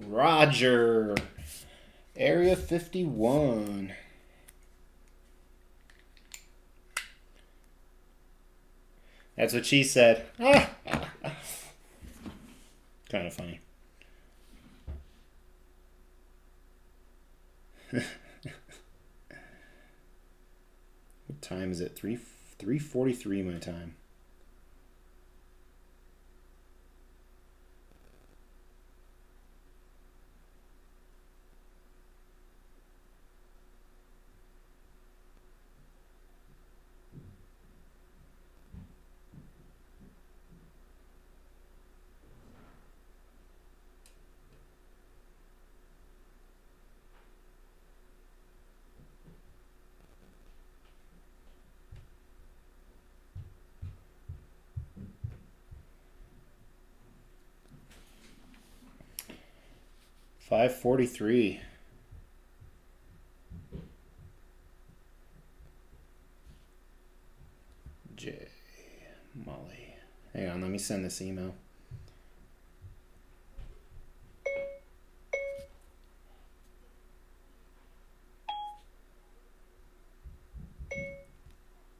Roger. Area 51. That's what she said. Kind of funny. What time is it? 3:43 my time. $5.43. J. Molly. Hang on, let me send this email.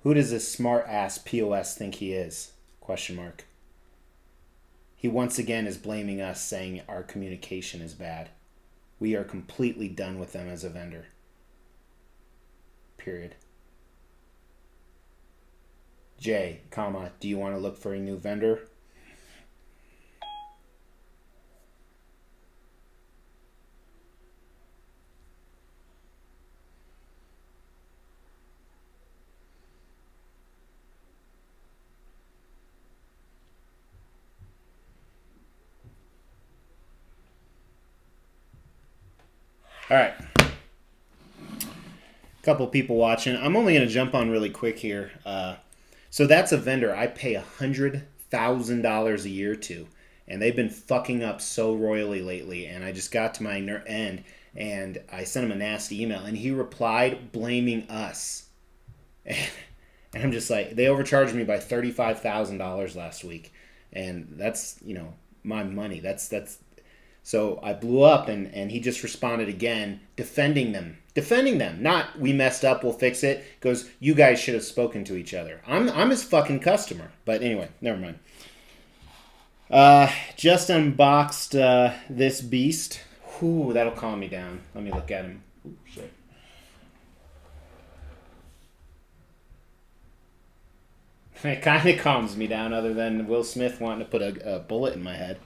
Who does this smart ass POS think he is? Question mark. He once again is blaming us, saying our communication is bad. We are completely done with them as a vendor. Period. Jay, comma, do you want to look for a new vendor? All right. Couple people watching. I'm only going to jump on really quick here. So that's a vendor I pay $100,000 a year to, and they've been fucking up so royally lately. And I just got to my end, and I sent him a nasty email, and he replied blaming us. And I'm just like, they overcharged me by $35,000 last week, and that's my money. That's so I blew up, and he just responded again, defending them. Not, we messed up, we'll fix it. Goes, you guys should have spoken to each other. I'm his fucking customer. But anyway, never mind. Just unboxed this beast. Whew, that'll calm me down. Let me look at him. Ooh, shit. It kind of calms me down, other than Will Smith wanting to put a bullet in my head.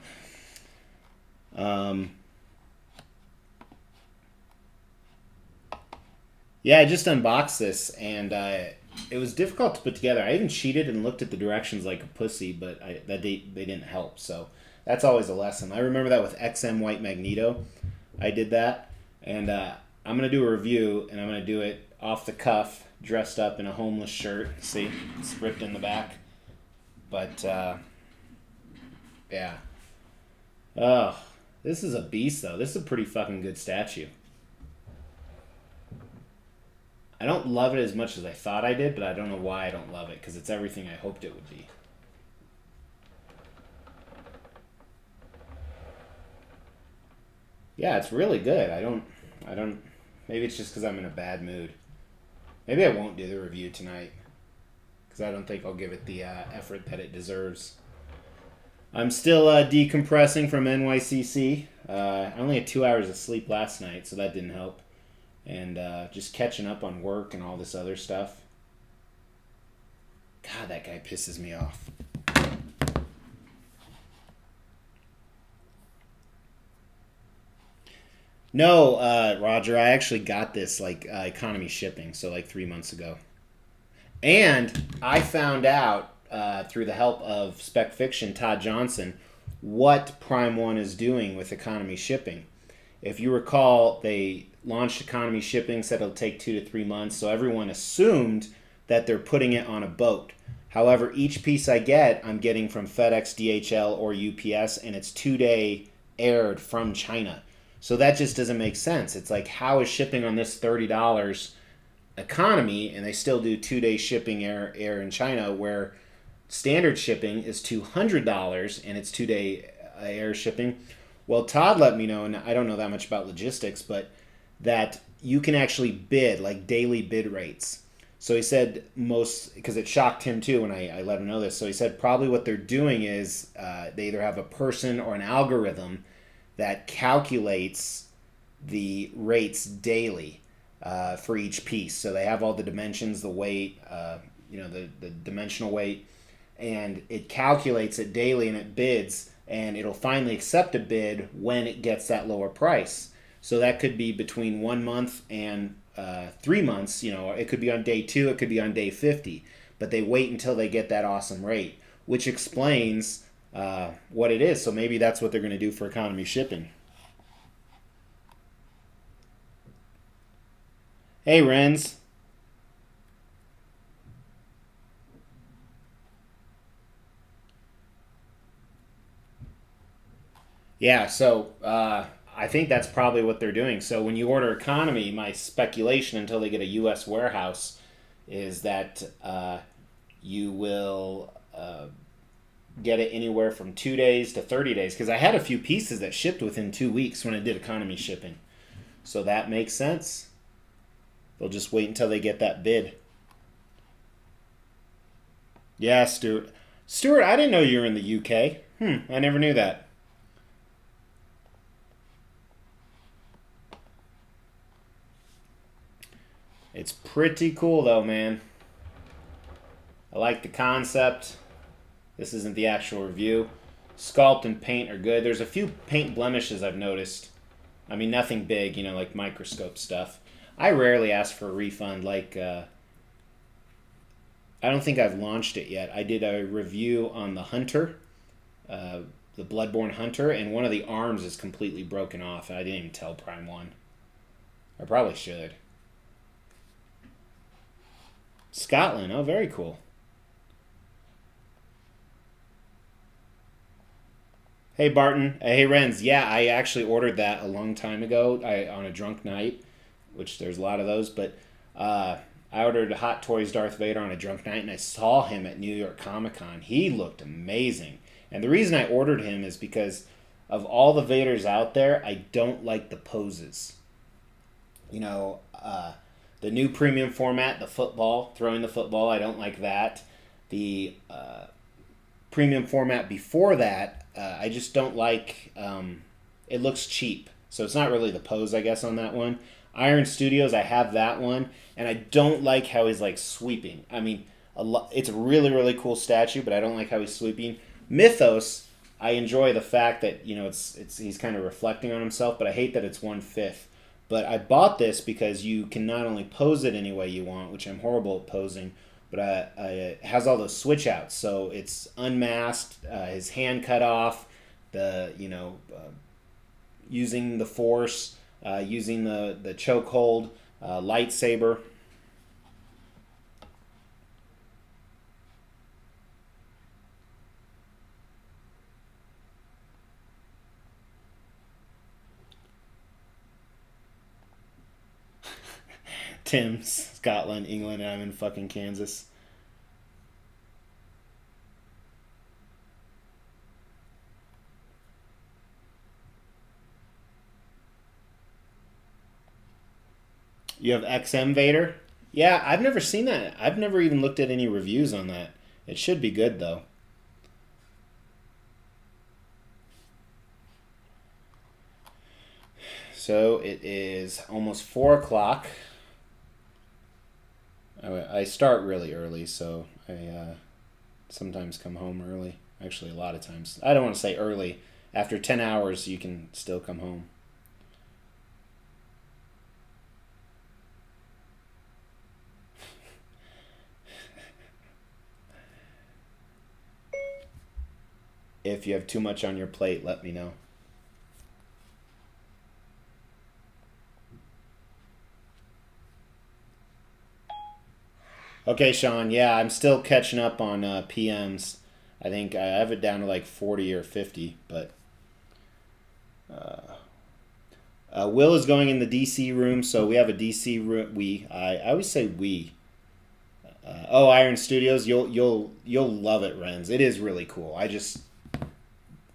Yeah, I just unboxed this, and it was difficult to put together. I even cheated and looked at the directions like a pussy, but they didn't help. So that's always a lesson. I remember that with XM White Magneto. I did that, and I'm gonna do a review, and I'm gonna do it off the cuff, dressed up in a homeless shirt. See, it's ripped in the back, but yeah. Oh, this is a beast, though. This is a pretty fucking good statue. I don't love it as much as I thought I did, but I don't know why I don't love it, because it's everything I hoped it would be. Yeah, it's really good. Maybe it's just because I'm in a bad mood. Maybe I won't do the review tonight, because I don't think I'll give it the effort that it deserves. I'm still decompressing from NYCC. I only had 2 hours of sleep last night, so that didn't help. And just catching up on work and all this other stuff. God, that guy pisses me off. No, Roger, I actually got this economy shipping, so 3 months ago. And I found out through the help of Spec Fiction, Todd Johnson, what Prime One is doing with economy shipping. If you recall, they launched economy shipping, said it'll take 2 to 3 months, so everyone assumed that they're putting it on a boat. However, each piece I get, I'm getting from FedEx, DHL, or UPS, and it's 2-day aired from China. So that just doesn't make sense. It's like, how is shipping on this $30 economy, and they still do 2-day shipping air in China, where standard shipping is $200 and it's 2-day air shipping? Well, Todd let me know, and I don't know that much about logistics, but that you can actually bid like daily bid rates. So he said most, because it shocked him too when I let him know this. So he said probably what they're doing is they either have a person or an algorithm that calculates the rates daily for each piece. So they have all the dimensions, the weight, the dimensional weight, and it calculates it daily and it bids, and it'll finally accept a bid when it gets that lower price. So that could be between 1 month and 3 months. It could be on day two, it could be on day 50, but they wait until they get that awesome rate, which explains what it is. So maybe that's what they're going to do for economy shipping. Hey, Renz. Yeah, so I think that's probably what they're doing. So when you order economy, my speculation until they get a U.S. warehouse is that you will get it anywhere from 2 days to 30 days. Because I had a few pieces that shipped within 2 weeks when I did economy shipping. So that makes sense. They'll just wait until they get that bid. Yeah, Stuart. Stuart, I didn't know you were in the UK. I never knew that. It's pretty cool though, man. I like the concept. This isn't the actual review. Sculpt and paint are good. There's a few paint blemishes I've noticed. I mean, nothing big, like microscope stuff. I rarely ask for a refund. I don't think I've launched it yet. I did a review on the Hunter, uh, the Bloodborne Hunter, and one of the arms is completely broken off. I didn't even tell Prime One. I probably should. Scotland. Oh, very cool. Hey Barton. Hey Renz. Yeah, I actually ordered that a long time ago. On a drunk night, which there's a lot of those. But I ordered Hot Toys Darth Vader on a drunk night, and I saw him at New York Comic Con. He looked amazing. And the reason I ordered him is because of all the Vaders out there, I don't like the poses. You know, the new premium format, the football, throwing the football, I don't like that. The premium format before that, I just don't like. It looks cheap, so it's not really the pose, I guess, on that one. Iron Studios, I have that one, and I don't like how he's like sweeping. I mean, it's a really really cool statue, but I don't like how he's sweeping. Mythos, I enjoy the fact that it's he's kind of reflecting on himself, but I hate that it's 1/5. But I bought this because you can not only pose it any way you want, which I'm horrible at posing, but it has all those switch outs. So it's unmasked, his hand cut off, the using the force, using the chokehold, lightsaber. Tim's Scotland, England, and I'm in fucking Kansas. You have XM Vader. Yeah, I've never seen that. I've never even looked at any reviews on that. It should be good though. So it is almost 4 o'clock. I start really early, so I sometimes come home early. Actually, a lot of times. I don't want to say early. After 10 hours, you can still come home. If you have too much on your plate, let me know. Okay, Sean. Yeah, I'm still catching up on PMs. I think I have it down to like 40 or 50, but Will is going in the DC room, so we have a DC room. I always say we. Oh, Iron Studios, you'll love it, Renz. It is really cool. I just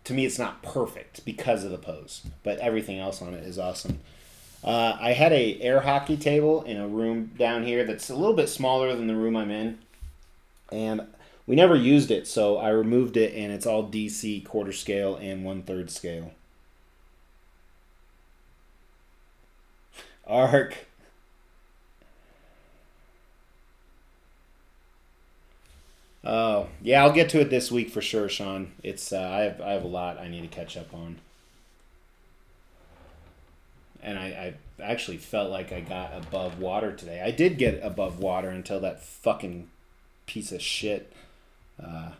to me, it's not perfect because of the pose, but everything else on it is awesome. I had a air hockey table in a room down here that's a little bit smaller than the room I'm in, and we never used it, so I removed it, and it's all DC quarter scale and 1/3 scale. Arc. Oh yeah, I'll get to it this week for sure, Sean. It's I have a lot I need to catch up on, and I actually felt like I got above water today. I did get above water until that fucking piece of shit. Uh,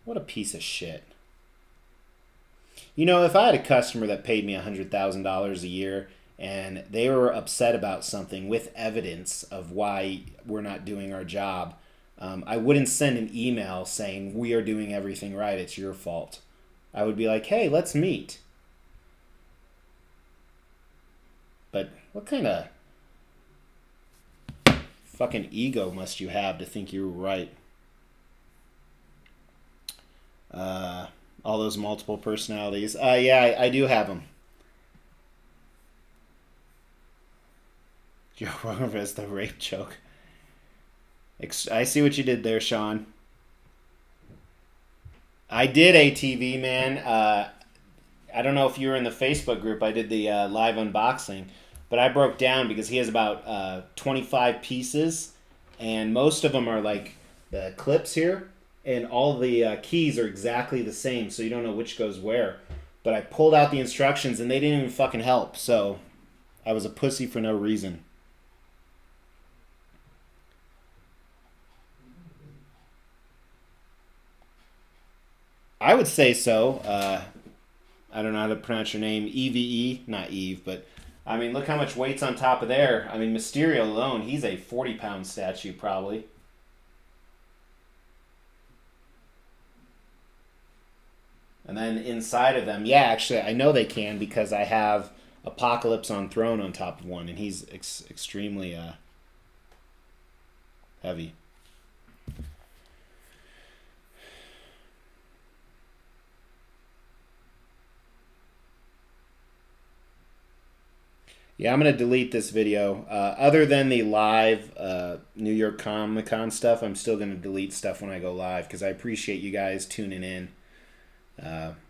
what a piece of shit. You know, if I had a customer that paid me $100,000 a year and they were upset about something with evidence of why we're not doing our job, I wouldn't send an email saying we are doing everything right. It's your fault. I would be like, hey, let's meet. But what kind of fucking ego must you have to think you're right? All those multiple personalities. Yeah, I do have them. Joe Rogan as the rape joke. I see what you did there, Sean. I did ATV, man. I don't know if you were in the Facebook group. I did the live unboxing, but I broke down because he has about 25 pieces, and most of them are like the clips here, and all the keys are exactly the same, so you don't know which goes where. But I pulled out the instructions, and they didn't even fucking help, so I was a pussy for no reason. I would say so. I don't know how to pronounce your name. EVE, not Eve, but I mean, look how much weight's on top of there. I mean, Mysterio alone, he's a 40-pound statue probably. And then inside of them, yeah, actually, I know they can because I have Apocalypse on Throne on top of one, and he's extremely heavy. Yeah, I'm gonna delete this video. Other than the live New York Comic Con stuff, I'm still gonna delete stuff when I go live because I appreciate you guys tuning in.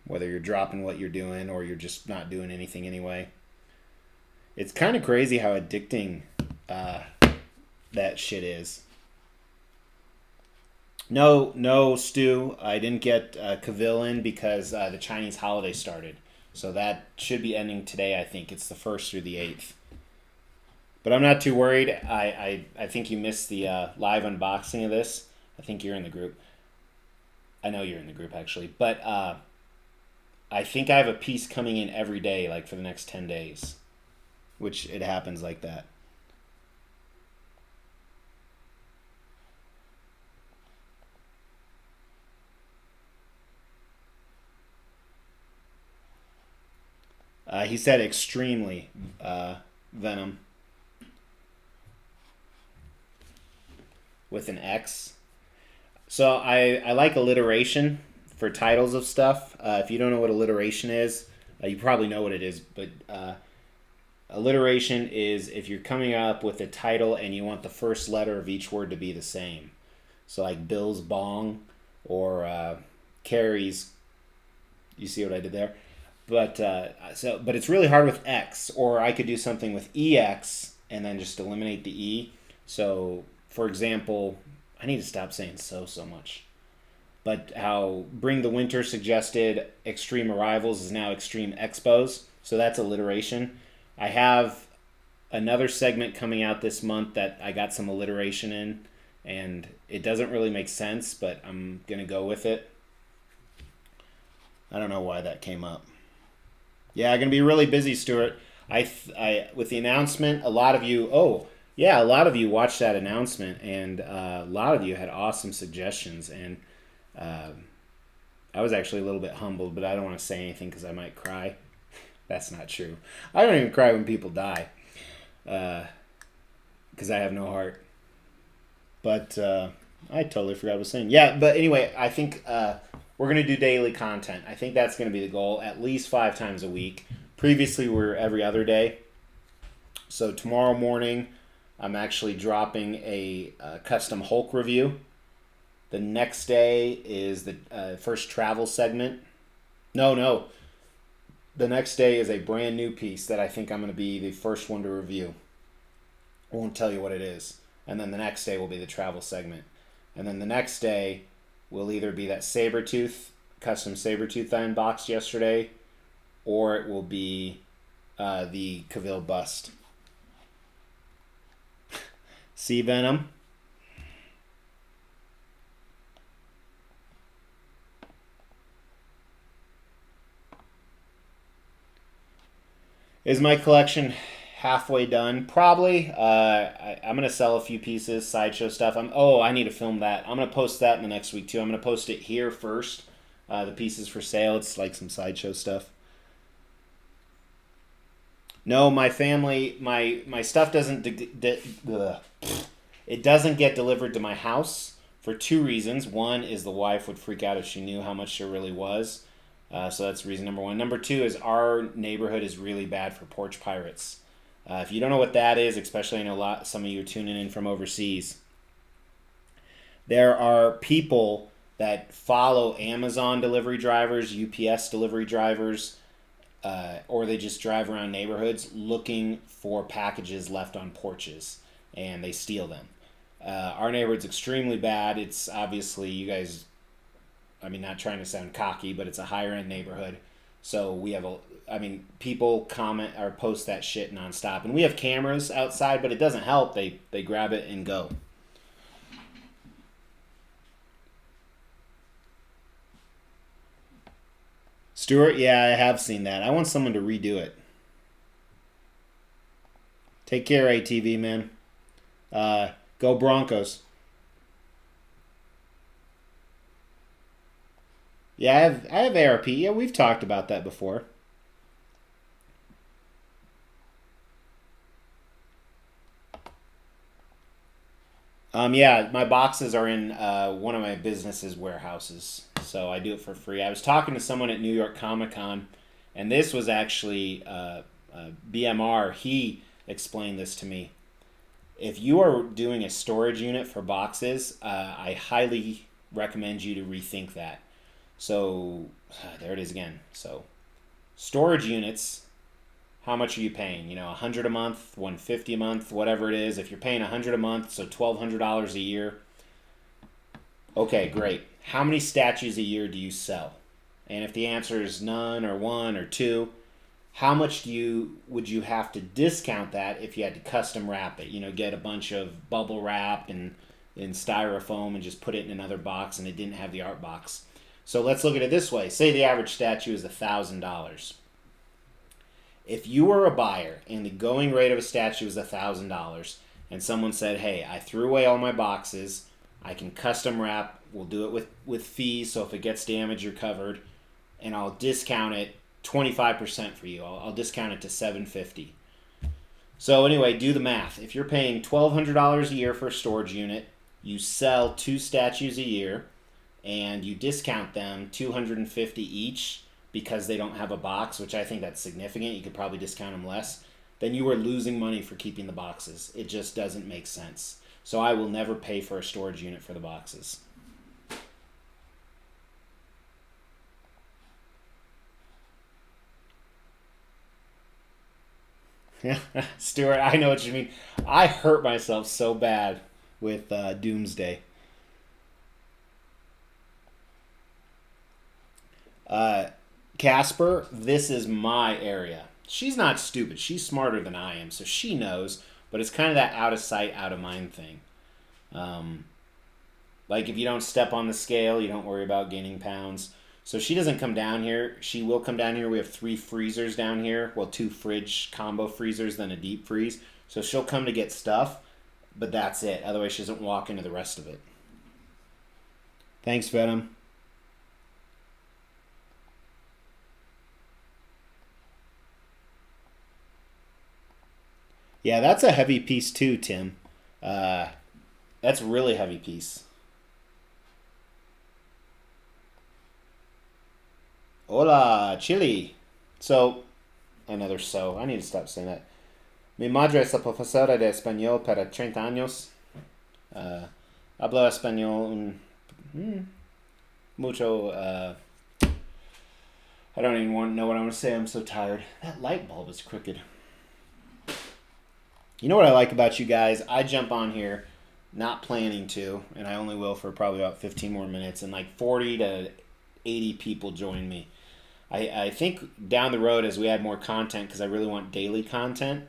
Whether you're dropping what you're doing or you're just not doing anything anyway. It's kind of crazy how addicting that shit is. No, no, Stu. I didn't get Cavill in because the Chinese holiday started. So that should be ending today, I think. It's the 1st through the 8th. But I'm not too worried. I think you missed the live unboxing of this. I think you're in the group. I know you're in the group, actually. But I think I have a piece coming in every day, like for the next 10 days. Which it happens like that. He said extremely Venom with an X. So I like alliteration for titles of stuff. If you don't know what alliteration is, you probably know what it is, but alliteration is if you're coming up with a title and you want the first letter of each word to be the same. So like Bill's Bong or Carrie's. You see what I did there? But but it's really hard with X, or I could do something with EX and then just eliminate the E. So, for example, I need to stop saying so much. But how Bring the Winter suggested Extreme Arrivals is now Extreme Expos, so that's alliteration. I have another segment coming out this month that I got some alliteration in, and it doesn't really make sense, but I'm gonna go with it. I don't know why that came up. Yeah, gonna be really busy, Stuart. I with the announcement, a lot of you. Oh, yeah, a lot of you watched that announcement, and a lot of you had awesome suggestions. And I was actually a little bit humbled, but I don't want to say anything because I might cry. That's not true. I don't even cry when people die, because I have no heart. But I totally forgot what I was saying. Yeah, but anyway, I think we're going to do daily content. I think that's going to be the goal, at least 5 times a week. Previously, we were every other day. So tomorrow morning, I'm actually dropping a custom Hulk review. The next day is the first travel segment. No. The next day is a brand new piece that I think I'm going to be the first one to review. I won't tell you what it is. And then the next day will be the travel segment. And then the next day will either be that custom Sabretooth I unboxed yesterday, or it will be the Cavill bust. See, Venom? Is my collection halfway done? Probably. I'm gonna sell a few pieces, sideshow stuff. I need to film that. I'm gonna post that in the next week too. I'm gonna post it here first. The pieces for sale. It's like some sideshow stuff. No, my family, my stuff doesn't. It doesn't get delivered to my house for 2 reasons. One is the wife would freak out if she knew how much there really was. So that's reason number one. Number two is our neighborhood is really bad for porch pirates. If you don't know what that is, especially I know some of you are tuning in from overseas, there are people that follow Amazon delivery drivers, UPS delivery drivers, or they just drive around neighborhoods looking for packages left on porches, and they steal them. Our neighborhood's extremely bad. It's obviously, you guys, I mean, not trying to sound cocky, but it's a higher end neighborhood. So we have people comment or post that shit nonstop. And we have cameras outside, but it doesn't help. They grab it and go. Stuart, yeah, I have seen that. I want someone to redo it. Take care, ATV, man. Go Broncos. Yeah, I have ARP. Yeah, we've talked about that before. Yeah, my boxes are in one of my business's warehouses, so I do it for free. I was talking to someone at New York Comic Con, and this was actually BMR. He explained this to me. If you are doing a storage unit for boxes, I highly recommend you to rethink that. So there it is again. So storage units, how much are you paying? 100 a month, 150 a month, whatever it is. If you're paying 100 a month, so $1,200 a year. Okay, great. How many statues a year do you sell? And if the answer is none or one or two, how much would you have to discount that if you had to custom wrap it? Get a bunch of bubble wrap and in styrofoam and just put it in another box and it didn't have the art box. So let's look at it this way. Say the average statue is $1,000. If you were a buyer and the going rate of a statue is $1,000 and someone said, hey, I threw away all my boxes, I can custom wrap, we'll do it with fees, so if it gets damaged, you're covered, and I'll discount it 25% for you. I'll discount it to $750. So anyway, do the math. If you're paying $1,200 a year for a storage unit, you sell 2 statues a year, and you discount them $250 each because they don't have a box, which I think that's significant. You could probably discount them less. Then you are losing money for keeping the boxes. It just doesn't make sense. So I will never pay for a storage unit for the boxes. Stuart, I know what you mean. I hurt myself so bad with Doomsday. Casper, this is my area. She's not stupid. She's smarter than I am, so she knows. But it's kind of that out of sight, out of mind thing. Um, like if you don't step on the scale, you don't worry about gaining pounds. So she doesn't come down here. She will come down here. We have 3 freezers down here. Well, 2 fridge combo freezers, then a deep freeze. So she'll come to get stuff, but that's it. Otherwise, she doesn't walk into the rest of it. Thanks, Venom. Yeah, that's a heavy piece too, Tim. Uh, that's a really heavy piece. Hola, Chile. So, another so. I need to stop saying that. Mi madre es la profesora de español para 30 años. Uh, Hablo español mucho. I don't even want to know what I'm going to say. I'm so tired. That light bulb is crooked. You know what I like about you guys? I jump on here not planning to, and I only will for probably about 15 more minutes, and like 40 to 80 people join me. I think down the road as we add more content, because I really want daily content,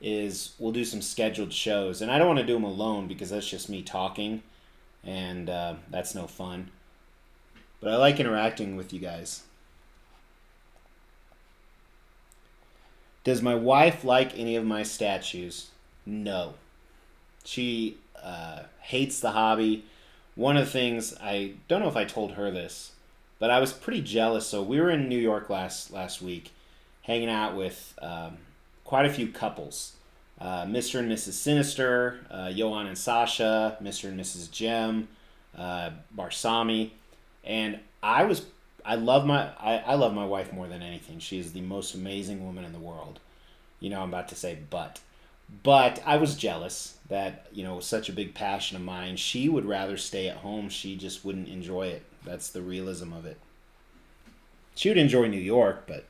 is we'll do some scheduled shows. And I don't want to do them alone because that's just me talking, and that's no fun. But I like interacting with you guys. Does my wife like any of my statues? No. She hates the hobby. One of the things, I don't know if I told her this, but I was pretty jealous. So we were in New York last week, hanging out with quite a few couples. Mr. and Mrs. Sinister, Johan and Sasha, Mr. and Mrs. Gem, Barsami, and I love my wife more than anything. She is the most amazing woman in the world. You know, I'm about to say but I was jealous that, you know, such a big passion of mine. She would rather stay at home. She just wouldn't enjoy it. That's the realism of it. She would enjoy New York, but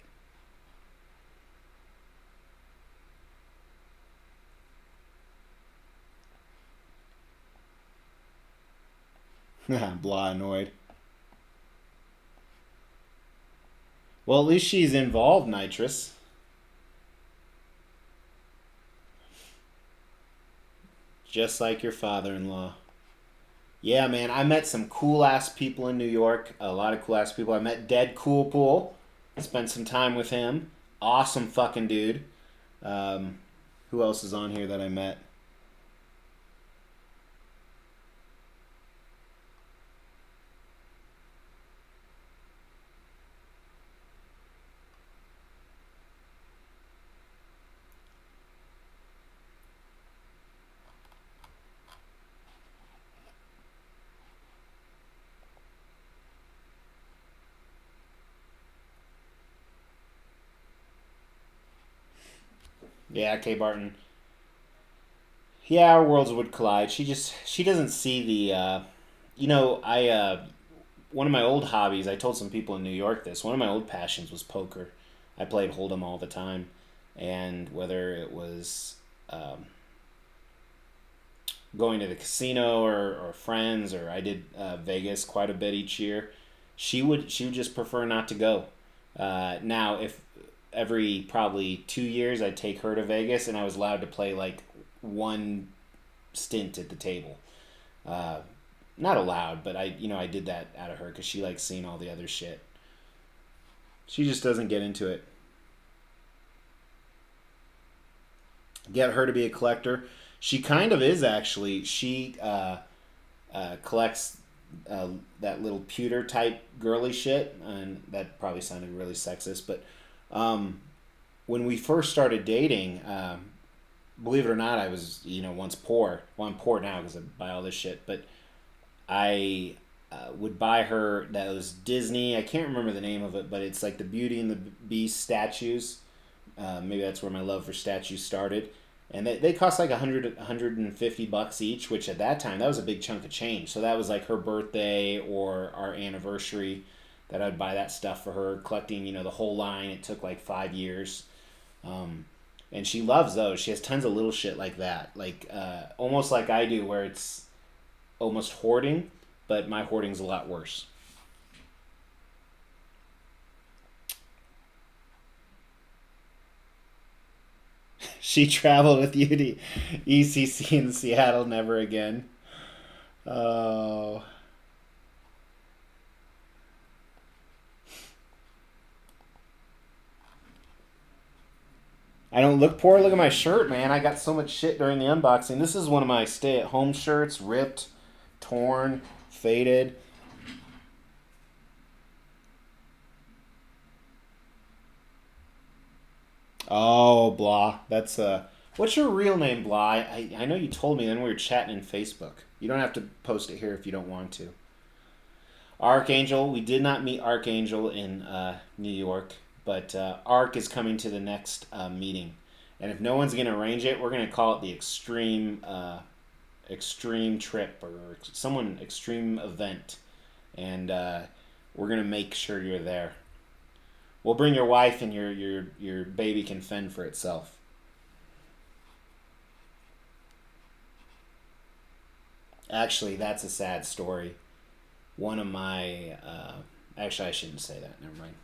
blah annoyed. Well, at least she's involved, Nitrous. Just like your father-in-law. Yeah, man, I met some cool ass people in New York. A lot of cool ass people. I met Dead Cool Pool. Spent some time with him. Awesome fucking dude. Um, who else is on here that I met? Yeah, Kay Barton. Yeah, our worlds would collide. She doesn't see the you know, I one of my old hobbies, I told some people in New York this. One of my old passions was poker. I played Hold'em all the time, and whether it was going to the casino or friends, or I did Vegas quite a bit each year. She would just prefer not to go. Now, if every probably 2 years I'd take her to Vegas, and I was allowed to play like one stint at the table. Uh, Not allowed, but I did that out of her because she likes seeing all the other shit. She just doesn't get into it. Get her to be a collector. She kind of is actually. She collects that little pewter type girly shit, and that probably sounded really sexist. But um, when we first started dating, believe it or not, I was once poor. Well, I'm poor now because I buy all this shit, but I would buy her those Disney. I can't remember the name of it, but it's like the Beauty and the Beast statues. Maybe that's where my love for statues started. And they cost like 150 bucks each, which at that time that was a big chunk of change. So that was like her birthday or our anniversary that I'd buy that stuff for her. Collecting, the whole line. It took like 5 years. Um, and she loves those. She has tons of little shit like that, like almost like I do, where it's almost hoarding, but my hoarding's a lot worse. She traveled with you to ECC in Seattle, never again. Oh, I don't look poor. Look at my shirt, man. I got so much shit during the unboxing. This is one of my stay-at-home shirts, ripped, torn, faded. Oh, blah. That's What's your real name, blah? I know you told me then we were chatting in Facebook. You don't have to post it here if you don't want to. Archangel, we did not meet Archangel in New York, but Arc is coming to the next meeting. And if no one's going to arrange it, we're going to call it the extreme trip or someone extreme event. And we're going to make sure you're there. We'll bring your wife and your baby can fend for itself. Actually, that's a sad story. One of my actually I shouldn't say that. Never mind.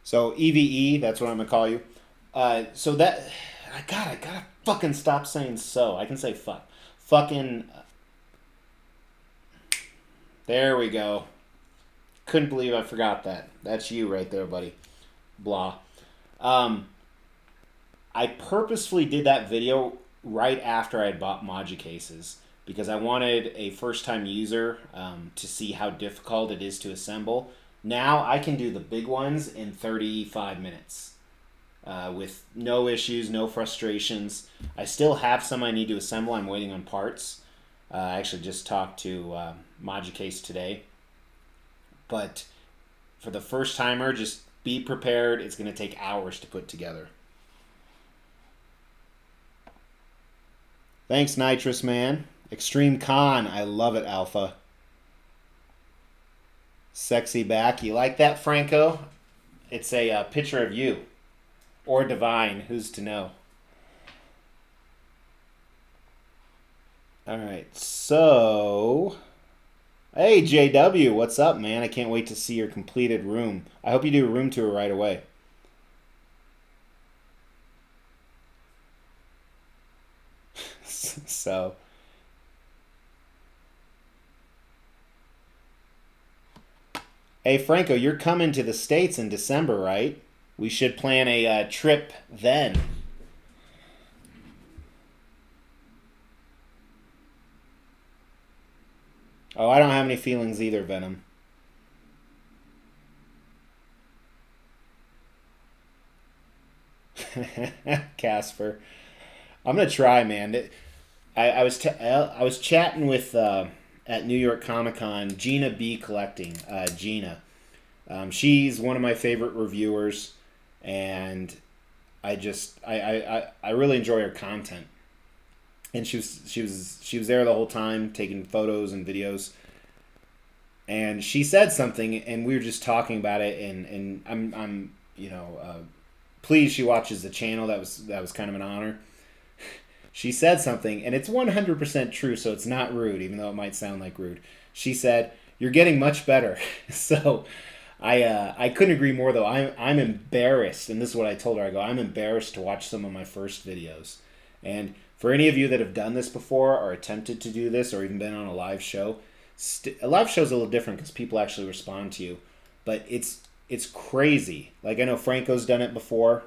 So EVE, that's what I'm gonna call you. So that I gotta fucking stop saying so. I can say fuck. Fucking. There we go. Couldn't believe I forgot that. That's you right there, buddy. Blah. Um, I purposefully did that video right after I had bought Moji cases because I wanted a first time user to see how difficult it is to assemble. Now I can do the big ones in 35 minutes with no issues, no frustrations. I still have some I need to assemble. I'm waiting on parts. I actually just talked to Moji Case today. But for the first timer, just be prepared. It's going to take hours to put together. Thanks, Nitrous Man. Extreme Con. I love it, Alpha. Sexy back. You like that, Franco? It's a picture of you. Or Divine. Who's to know? All right. So... Hey, JW. What's up, man? I can't wait to see your completed room. I hope you do a room tour right away. So... Hey, Franco, you're coming to the States in December, right? We should plan a trip then. Oh, I don't have any feelings either, Venom. Casper. I'm gonna try, man. I was chatting with at New York Comic Con Gina B Collecting. Gina, she's one of my favorite reviewers, and I really enjoy her content. And she was there the whole time taking photos and videos. And she said something, and we were just talking about it. And I'm pleased she watches the channel. That was kind of an honor. She said something, and it's 100% true, so it's not rude, even though it might sound like rude. She said, "You're getting much better." So I couldn't agree more, though. I'm embarrassed, and this is what I told her. I go, I'm embarrassed to watch some of my first videos. And for any of you that have done this before or attempted to do this or even been on a live show, a live show is a little different because people actually respond to you. But it's crazy. Like I know Franco's done it before.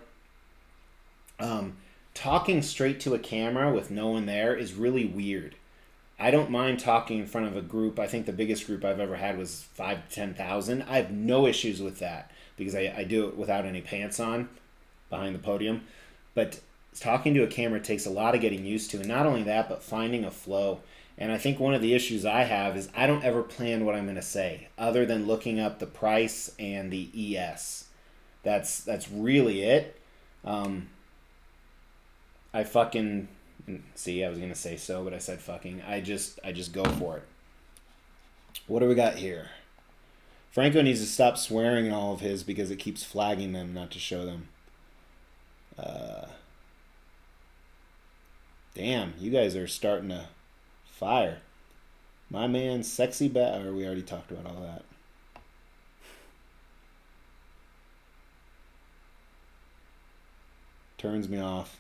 Talking straight to a camera with no one there is really weird. I don't mind talking in front of a group. I think the biggest group I've ever had was 5 to 10,000. I have no issues with that because I do it without any pants on behind the podium. But talking to a camera takes a lot of getting used to. And not only that, but finding a flow. And I think one of the issues I have is I don't ever plan what I'm going to say other than looking up the price and the ES. That's really it. I fucking see. I was gonna say so, but I said fucking. I just go for it. What do we got here? Franco needs to stop swearing in all of his because it keeps flagging them not to show them. Damn, you guys are starting to fire. My man, sexy bat. Or we already talked about all that. Turns me off.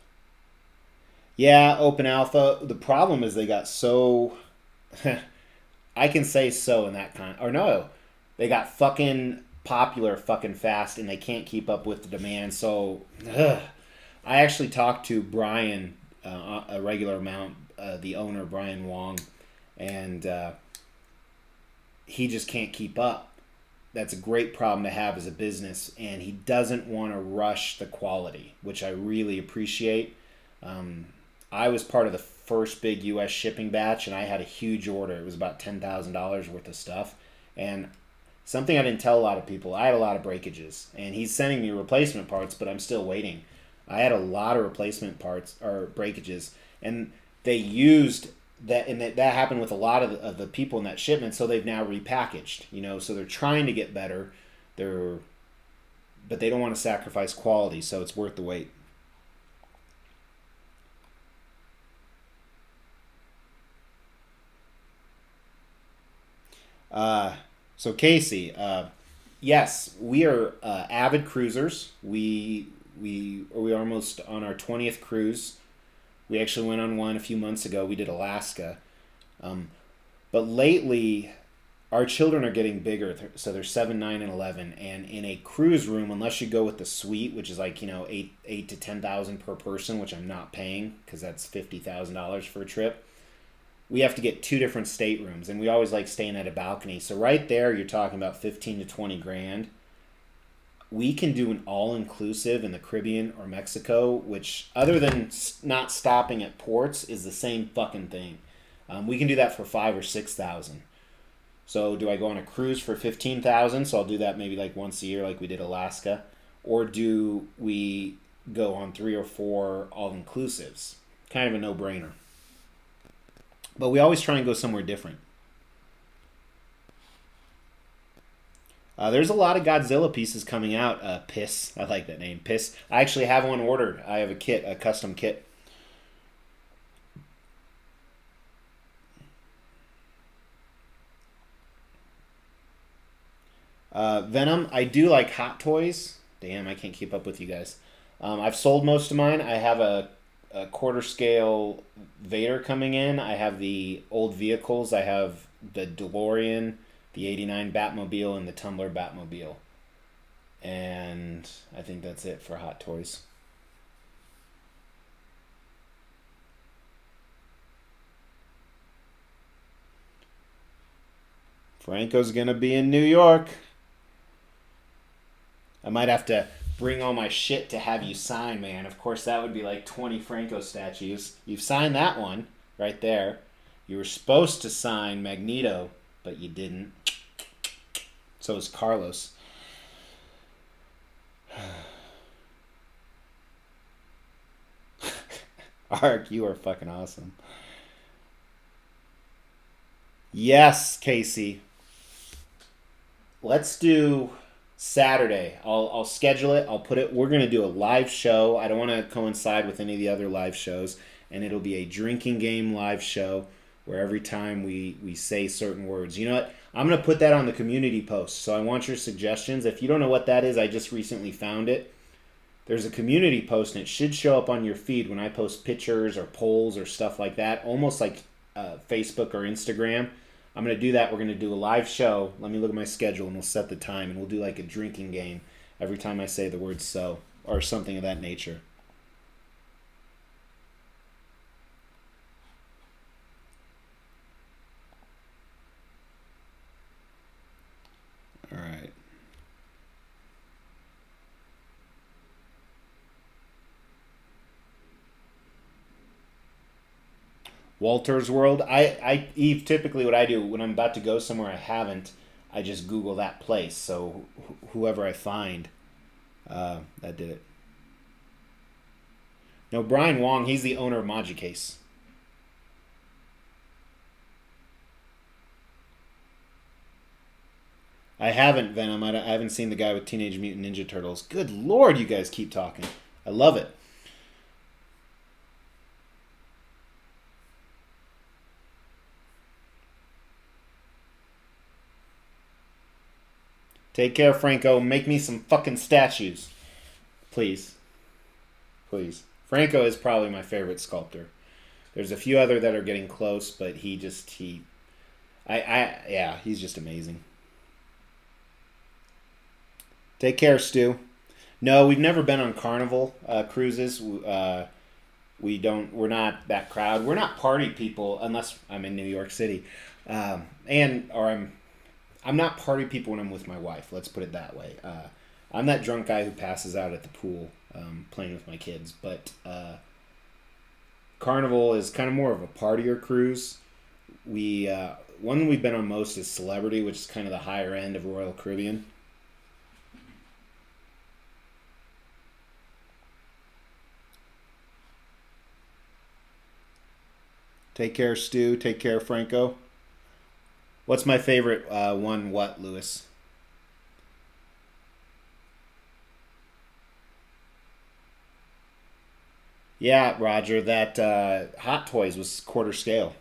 Yeah, open alpha. The problem is they got so... I can say so in that kind... Or no, they got fucking popular fucking fast and they can't keep up with the demand. So, I actually talked to Brian a regular amount, the owner, Brian Wong, and he just can't keep up. That's a great problem to have as a business, and he doesn't want to rush the quality, which I really appreciate. I was part of the first big U.S. shipping batch, and I had a huge order. It was about $10,000 worth of stuff, and something I didn't tell a lot of people. I had a lot of breakages, and he's sending me replacement parts, but I'm still waiting. I had a lot of replacement parts or breakages, and they used that, and that happened with a lot of the people in that shipment. So they've now repackaged, so they're trying to get better. They're, but they don't want to sacrifice quality, so it's worth the wait. Uh, so Casey, yes, we are avid cruisers. We are almost on our 20th cruise. We actually went on one a few months ago. We did Alaska. Um, but lately, our children are getting bigger, so they're 7, 9, and 11. And in a cruise room, unless you go with the suite, which is like 8 to 10,000 per person, which I'm not paying because that's $50,000 for a trip. We have to get two different staterooms, and we always like staying at a balcony. So right there, you're talking about 15 to 20 grand. We can do an all-inclusive in the Caribbean or Mexico, which, other than not stopping at ports, is the same fucking thing. We can do that for 5 or 6 thousand. So do I go on a cruise for 15,000? So I'll do that maybe like once a year, like we did Alaska, or do we go on 3 or 4 all-inclusives? Kind of a no-brainer. But we always try and go somewhere different. There's a lot of Godzilla pieces coming out. Piss. I like that name. Piss. I actually have one ordered. I have a custom kit. Venom. I do like Hot Toys. Damn, I can't keep up with you guys. I've sold most of mine. I have a quarter scale Vader coming in. I have the old vehicles. I have the DeLorean, the '89 Batmobile, and the Tumbler Batmobile. And I think that's it for Hot Toys. Franco's gonna be in New York. I might have to bring all my shit to have you sign, man. Of course, that would be like 20 Franco statues. You've signed that one right there. You were supposed to sign Magneto, but you didn't. So is Carlos. Ark, you are fucking awesome. Yes, Casey. Let's do Saturday. I'll schedule it. I'll put it. We're gonna do a live show. I don't want to coincide with any of the other live shows, and it'll be a drinking game live show where every time we say certain words. You know what? I'm gonna put that on the community post. So I want your suggestions. If you don't know what that is, I just recently found it. There's a community post, and it should show up on your feed when I post pictures or polls or stuff like that, almost like Facebook or Instagram. I'm going to do that. We're going to do a live show. Let me look at my schedule, and we'll set the time, and we'll do like a drinking game every time I say the word so or something of that nature. All right. Walter's World. Eve, typically what I do when I'm about to go somewhere I haven't, I just Google that place. So whoever I find, that did it. No, Brian Wong, he's the owner of Magicase. I haven't, Venom. I haven't seen the guy with Teenage Mutant Ninja Turtles. Good lord, you guys keep talking. I love it. Take care, Franco. Make me some fucking statues. Please. Please. Franco is probably my favorite sculptor. There's a few other that are getting close, but yeah, he's just amazing. Take care, Stu. No, we've never been on Carnival cruises. We don't. We're not that crowd. We're not party people unless I'm in New York City, and or I'm not party people when I'm with my wife. Let's put it that way. I'm that drunk guy who passes out at the pool playing with my kids. But Carnival is kind of more of a partier cruise. We one we've been on most is Celebrity, which is kind of the higher end of Royal Caribbean. Take care, Stu. Take care, Franco. What's my favorite one? What, Lewis? Yeah, Roger. That Hot Toys was quarter scale.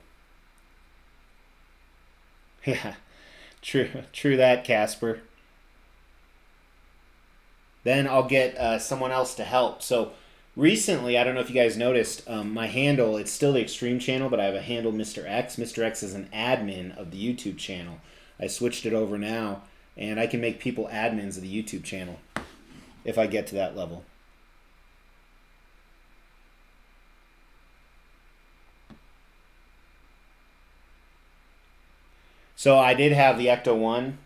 Yeah, true. True that, Casper. Then I'll get someone else to help. So recently, I don't know if you guys noticed, my handle, it's still the Extreme channel, but I have a handle, Mr. X. Mr. X is an admin of the YouTube channel. I switched it over now, and I can make people admins of the YouTube channel if I get to that level. So I did have the Ecto 1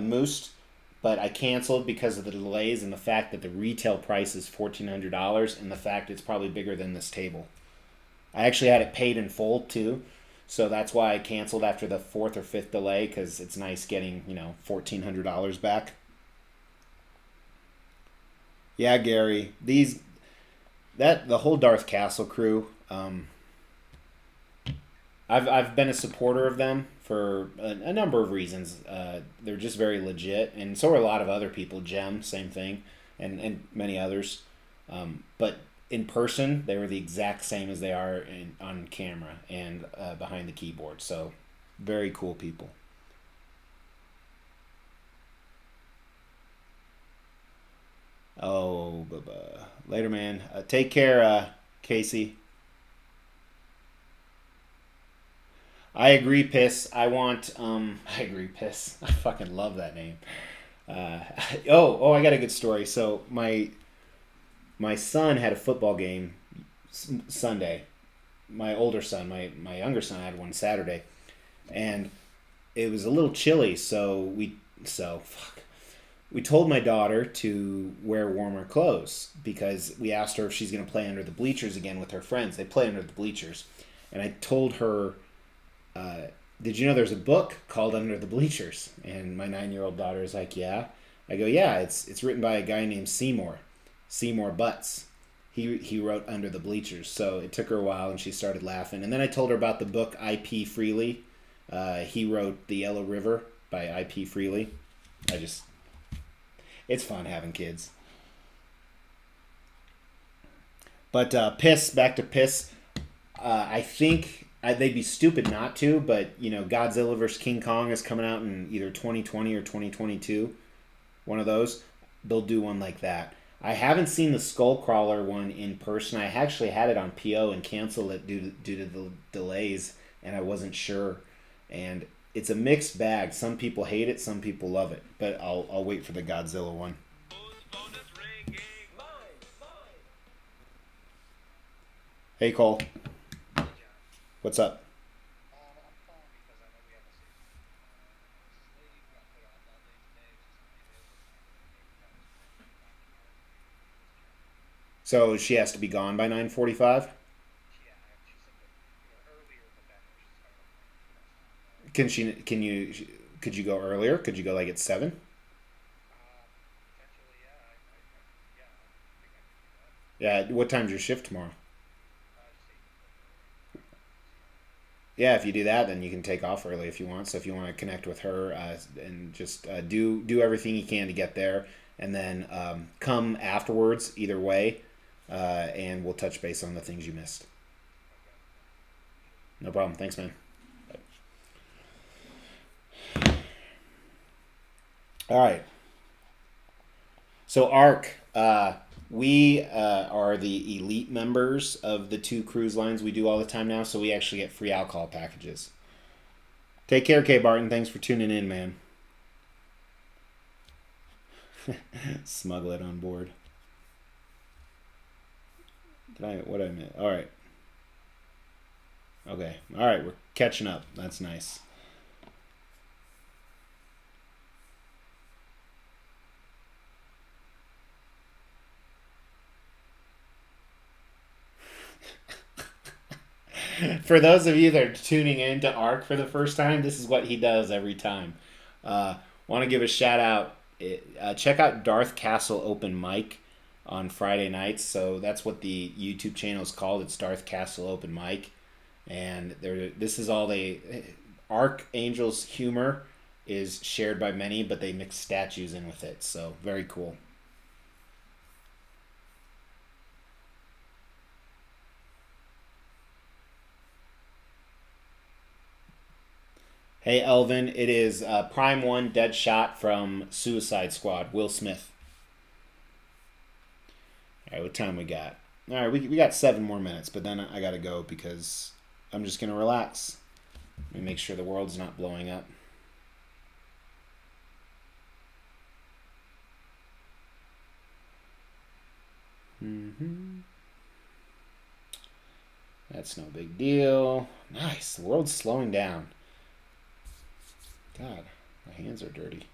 Moose, but I canceled because of the delays and the fact that the retail price is $1,400 and the fact it's probably bigger than this table. I actually had it paid in full too, so that's why I canceled after the fourth or fifth delay because it's nice getting $1,400 back. Yeah, Gary, these that the whole Darth Castle crew. I've been a supporter of them for a number of reasons. They're just very legit, and so are a lot of other people. Gem, same thing, and many others. But in person, they were the exact same as they are on camera and behind the keyboard. So, very cool people. Oh, later, man. Take care, Casey. I agree, piss. I want. I agree, piss. I fucking love that name. Uh, I got a good story. So my son had a football game Sunday. My older son, my younger son had one Saturday, and it was a little chilly. We told my daughter to wear warmer clothes because we asked her if she's going to play under the bleachers again with her friends. They play under the bleachers, and I told her, did you know there's a book called Under the Bleachers? And my 9-year-old daughter is like, yeah. I go, yeah, it's written by a guy named Seymour Butts. He wrote Under the Bleachers. So it took her a while, and she started laughing. And then I told her about the book I.P. Freely. He wrote The Yellow River by I.P. Freely. I just, it's fun having kids. But piss, back to piss. I think they'd be stupid not to, but Godzilla vs King Kong is coming out in either 2020 or 2022. One of those. They'll do one like that. I haven't seen the Skullcrawler one in person. I actually had it on PO and canceled it due to the delays, and I wasn't sure. And it's a mixed bag. Some people hate it, some people love it. But I'll wait for the Godzilla one. Hey Cole, what's up? So she has to be gone by 9:45. Can she? Can you? Could you go earlier? Could you go like at 7? Yeah. What time's your shift tomorrow? Yeah, if you do that, then you can take off early if you want. So if you want to connect with her and just do everything you can to get there, and then come afterwards either way, and we'll touch base on the things you missed. No problem. Thanks, man. All right. So ARC, we are the elite members of the two cruise lines we do all the time now. So we actually get free alcohol packages. Take care, K. Barton. Thanks for tuning in, man. Smuggle it on board. Did I? What I meant? All right. Okay. All right. We're catching up. That's nice. For those of you that are tuning in to Arc for the first time, this is what he does every time. Want to give a shout out. Check out Darth Castle Open Mic on Friday nights. So that's what the YouTube channel is called. It's Darth Castle Open Mic, and this is all they. Archangel's humor is shared by many, but they mix statues in with it. So very cool. Hey Elvin, it is Prime One Dead Shot from Suicide Squad. Will Smith. All right, what time we got? All right, we got 7 more minutes, but then I gotta go because I'm just gonna relax and make sure the world's not blowing up. Mm-hmm. That's no big deal. Nice. The world's slowing down. God, my hands are dirty.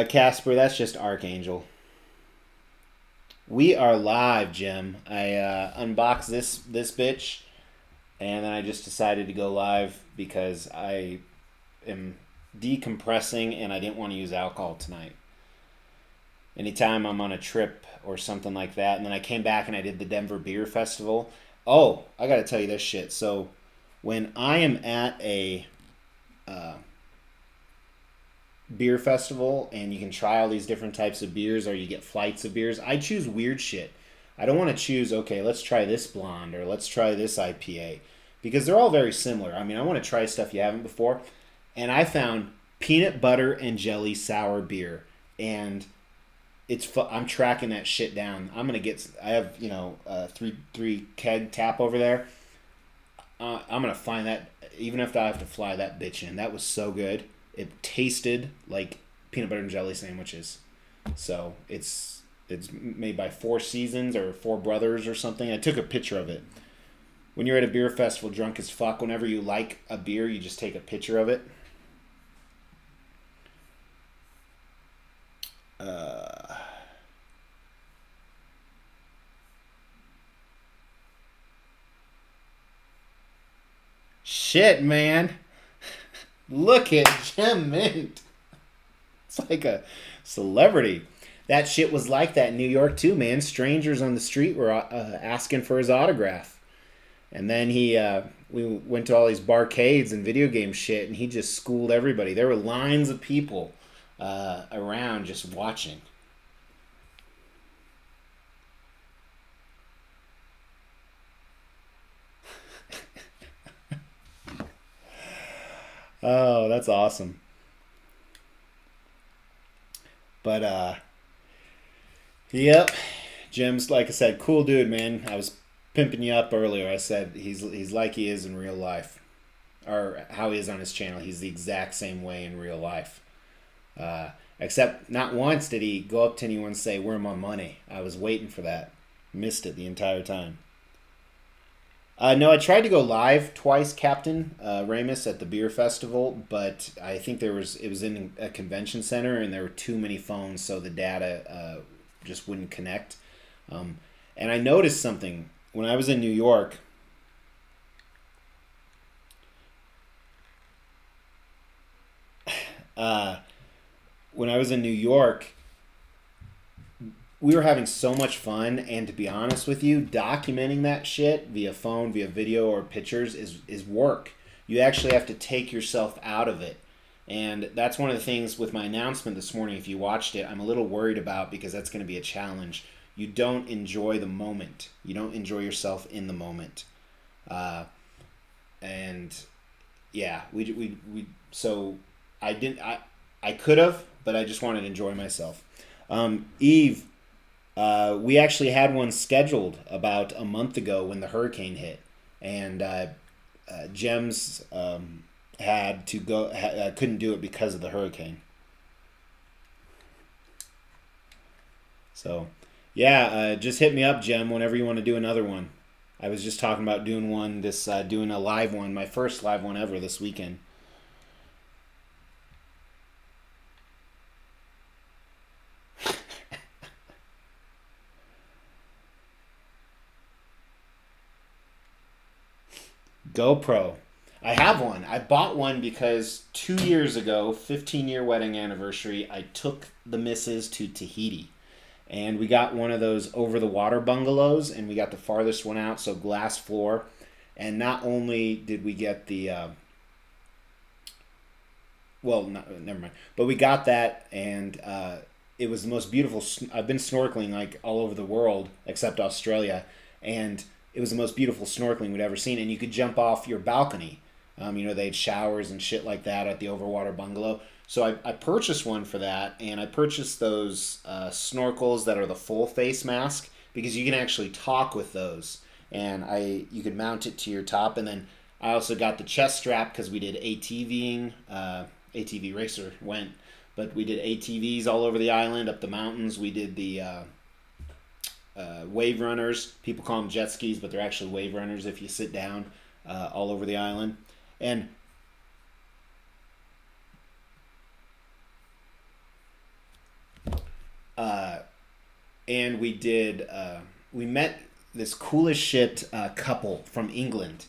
Casper, that's just Archangel. We are live, Jim. I unboxed this bitch, and then I just decided to go live because I am decompressing and I didn't want to use alcohol tonight. Anytime I'm on a trip or something like that, and then I came back and I did the Denver Beer Festival. Oh, I got to tell you this shit. So when I am at a beer festival and you can try all these different types of beers or you get flights of beers, I choose weird shit. I don't want to choose, okay, let's try this blonde or let's try this IPA because they're all very similar. I mean, I want to try stuff you haven't before. And I found peanut butter and jelly sour beer, and I'm tracking that shit down. I have three keg tap over there. I'm gonna find that even if I have to fly that bitch in. That was so good. It tasted like peanut butter and jelly sandwiches. So it's made by Four Seasons or Four Brothers or something. I took a picture of it. When you're at a beer festival drunk as fuck, whenever you like a beer, you just take a picture of it. Shit, man. Look at Gem Mint. It's like a celebrity. That shit was like that in New York too, man. Strangers on the street were asking for his autograph. And then we went to all these barcades and video game shit, and he just schooled everybody. There were lines of people around just watching. Oh, that's awesome. But yep, Jim's like I said, cool dude, man. I was pimping you up earlier. I said he's like he is in real life, or how he is on his channel. He's the exact same way in real life. Except not once did he go up to anyone and say, "Where my money?" I was waiting for that. Missed it the entire time. No, I tried to go live twice, Captain Ramus, at the beer festival, but I think it was in a convention center and there were too many phones, so the data just wouldn't connect. And I noticed something when I was in New York. Uh, when I was in New York, we were having so much fun, and to be honest with you, documenting that shit via phone, via video or pictures is work. You actually have to take yourself out of it. And that's one of the things with my announcement this morning, if you watched it, I'm a little worried about because that's going to be a challenge. You don't enjoy the moment. You don't enjoy yourself in the moment. And yeah, so I didn't, I could have, but I just wanted to enjoy myself. Eve, we actually had one scheduled about a month ago when the hurricane hit, and Gems had to go. Couldn't do it because of the hurricane. So, yeah, just hit me up, Gem, whenever you want to do another one. I was just talking about doing doing a live one, my first live one ever this weekend. GoPro. I have one. I bought one because 2 years ago, 15-year wedding anniversary, I took the missus to Tahiti. And we got one of those over the water bungalows, and we got the farthest one out, so glass floor. And not only did we get the, well, never mind, but we got that, and it was the most beautiful. I've been snorkeling like all over the world except Australia, and it was the most beautiful snorkeling we'd ever seen. And you could jump off your balcony. They had showers and shit like that at the overwater bungalow. So I purchased one for that, and I purchased those snorkels that are the full face mask because you can actually talk with those, and you could mount it to your top, and then I also got the chest strap because we did ATVing. ATV racer went, but we did ATVs all over the island, up the mountains. We did the wave runners. People call them jet skis, but they're actually wave runners if you sit down all over the island. And uh, and we met this coolest shit couple from England,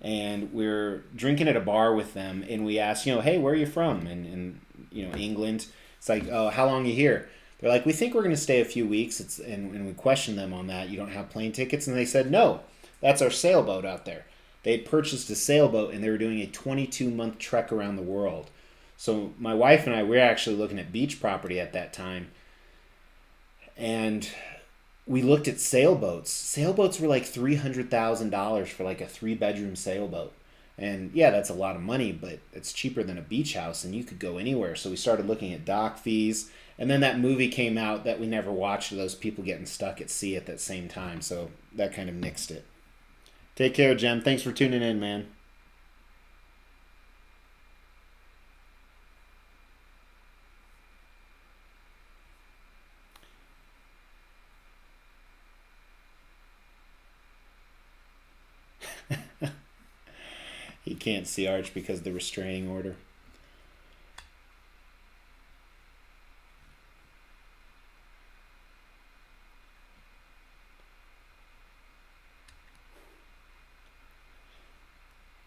and we're drinking at a bar with them, and we asked, hey, where are you from? And England. It's like, oh, how long are you here? They're like, we think we're going to stay a few weeks. And we questioned them on that. You don't have plane tickets? And they said, no, that's our sailboat out there. They had purchased a sailboat, and they were doing a 22-month trek around the world. So my wife and I, we were actually looking at beach property at that time. And we looked at sailboats. Sailboats were like $300,000 for like a 3-bedroom sailboat. And yeah, that's a lot of money, but it's cheaper than a beach house, and you could go anywhere. So we started looking at dock fees. And then that movie came out that we never watched, of those people getting stuck at sea at that same time. So that kind of nixed it. Take care, Jem. Thanks for tuning in, man. He can't see Arch because of the restraining order.